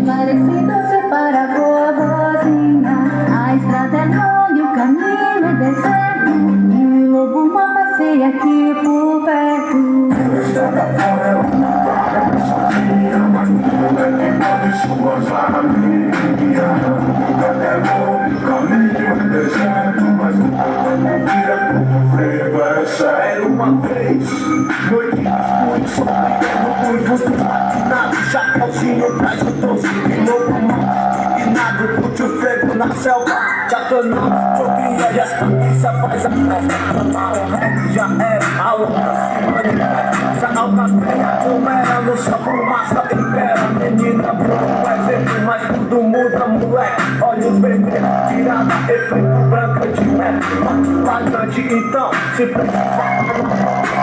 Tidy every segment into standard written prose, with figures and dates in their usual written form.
Parecido separa vozinha. A estrada é longa e o caminho é deserto, e o lobo mal passeia aqui por perto. A estrada fora é uma vaga sozinha, mas tudo é que pode suas amigas. É longo, o caminho é deserto, mas o povo não vira como freio. Era uma vez, noite escura, sobrevivendo por você patinado, chapéuzinho atrás do doce, e lobo mal empinado, curte o frevo na selva, catanando, joguinha e as cabeças faz a festa, o rap já era, a outra se manifesta, essa alta feia como era no céu, fumaça impera, menina branca, exemplo, mas tudo muda, moleque, olhos vermelhos, tirada, efeito branca de metro, flagrante, então, se precisar,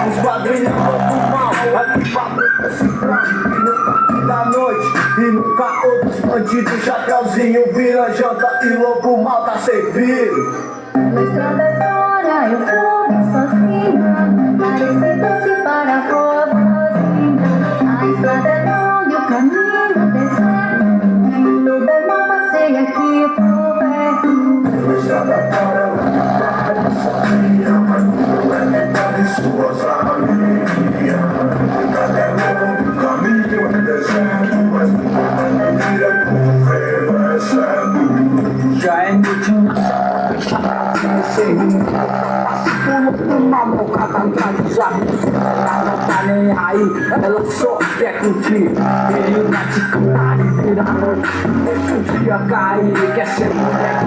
os quadrinhos do mal, aqui pra branca se frango, e no parque da noite, e no caô dos bandidos, chapéuzinho vira janta, e lobo mal tá servido. Na estrada fora eu fui sozinha, parecido separa vozinha. A estrada é longa e o caminho é deserto, e o lobo mal passeia aqui por perto. A estrada fora é uma vaga sozinha, mas tudo é que pode suas amigas. É longo, o caminho é deserto, mas o povo não vira como freio. É certo. Já é noite na sala, sem rumo, pulo pro mal, cada já ela não tá nem aí, ela só quer curtir. Ele vai te cantar e vira noite, deixa o dia cair, quer ser mulher,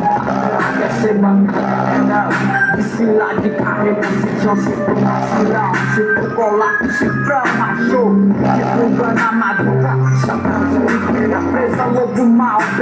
quer ser banana, desfilar de carreira, se só se for vacilão, se for colar com cifrão, achou, divulga na madrugada, chapéu de inteira presa, lobo mal.